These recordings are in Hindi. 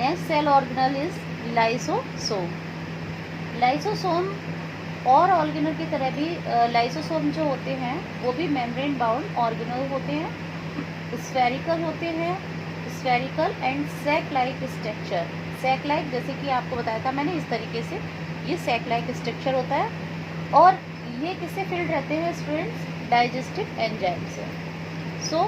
Next cell organelle is lysosome. Lysosome और ऑर्गेनल की तरह भी लाइसोसोम जो होते हैं वो भी मेम्ब्रेन बाउंड ऑर्गेनल होते हैं, स्फेरिकल होते हैं, spherical and sac like structure. Sac like जैसे कि आपको बताया था मैंने, इस तरीके से ये सैक लाइक स्ट्रक्चर होता है। और ये किससे फिल्ड रहते हैं स्टूडेंट्स? डाइजेस्टिव एंजाइम से। सो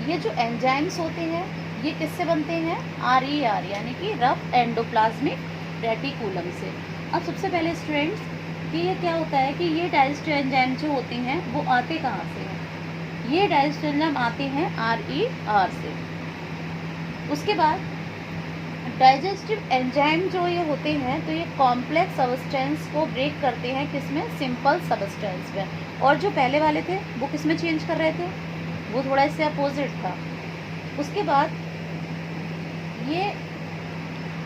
ये जो एंजाइम्स होते हैं ये किससे बनते हैं? RER यानी कि रफ एंडोप्लाज्मिक रेटिकुलम से। अब सबसे पहले स्टूडेंट्स कि ये क्या होता है कि ये डाइजेस्टिव एंजाइम जो होते हैं वो आते कहाँ से हैं? ये डाइजेस्टिव एंजाइम आते हैं RER से। उसके बाद डाइजेस्टिव एंजाइम जो ये होते हैं तो ये कॉम्प्लेक्स सब्सटेंस को ब्रेक करते हैं किसमें? सिंपल सब्सटेंस में। और जो पहले वाले थे वो किसमें चेंज कर रहे थे? वो थोड़ा इससे अपोजिट था। उसके बाद ये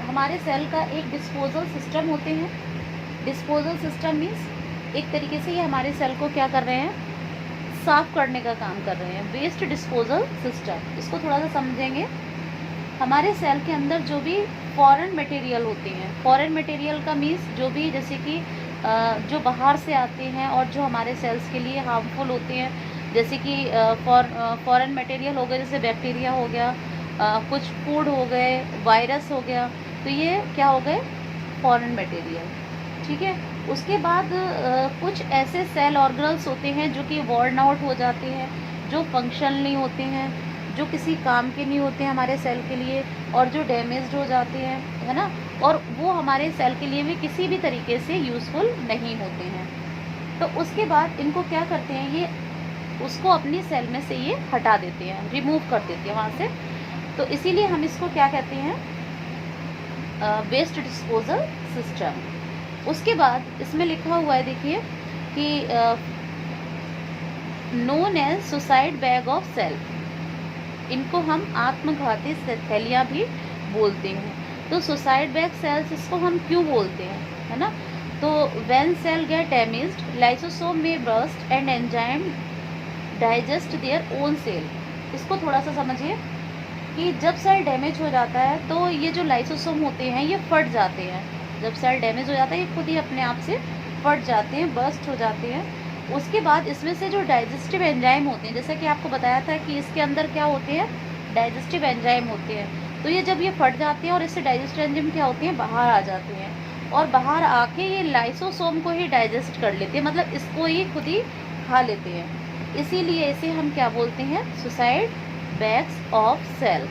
हमारे सेल का एक डिस्पोजल सिस्टम होते हैं। डिस्पोजल सिस्टम मीन्स एक तरीके से ये हमारे सेल को क्या कर रहे हैं? साफ करने का काम कर रहे हैं। वेस्ट डिस्पोजल सिस्टम, इसको थोड़ा सा समझेंगे। हमारे सेल के अंदर जो भी फॉरेन मटेरियल होते हैं, फॉरेन मटेरियल का मीन्स जो भी जैसे कि जो बाहर से आते हैं और जो हमारे सेल्स के लिए हार्मफुल होते हैं, जैसे कि फॉरेन मटेरियल हो गए, जैसे बैक्टीरिया हो गया, कुछ फूड हो गए, वायरस हो गया, तो ये क्या हो गए? Foreign material. ठीक है। उसके बाद कुछ ऐसे सेल ऑर्गेनल्स होते हैं जो कि वॉर्न आउट हो जाते हैं, जो फंक्शनल नहीं होते हैं, जो किसी काम के नहीं होते हैं हमारे सेल के लिए, और जो डैमेज्ड हो जाते हैं, है ना, और वो हमारे सेल के लिए भी किसी भी तरीके से यूज़फुल नहीं होते हैं। तो उसके बाद इनको क्या करते हैं, ये उसको अपनी सेल में से ये हटा देते हैं, रिमूव कर देते हैं वहाँ से। तो इसीलिए हम इसको क्या कहते हैं? Waste disposal system. उसके बाद इसमें लिखा हुआ है देखिए कि known as suicide bag of cell. इनको हम आत्मघाती थैलियाँ भी बोलते हैं। तो सुसाइड बैग सेल्स इसको हम क्यों बोलते हैं, है ना? तो when cell get damaged lysosome में burst and enzyme digest their own cell. इसको थोड़ा सा समझिए कि जब सेल डैमेज हो जाता है तो ये जो लाइसोसोम होते हैं ये फट जाते हैं। जब सेल डैमेज हो जाता है ये खुद ही अपने आप से फट जाते हैं, बर्स्ट हो जाते हैं। उसके बाद इसमें से जो डाइजेस्टिव एंजाइम होते हैं, जैसा कि आपको बताया था कि इसके अंदर क्या होते हैं? डाइजेस्टिव एंजाइम होते हैं। तो ये जब ये फट जाते हैं और इससे डाइजेस्टिव एंजाइम क्या होते हैं? बाहर आ जाते हैं, और बाहर आके ये लाइसोसोम को ही डाइजेस्ट कर लेते हैं, मतलब इसको ही खुद ही खा लेते हैं। इसीलिए इसे हम क्या बोलते हैं? Suicide bags of cell.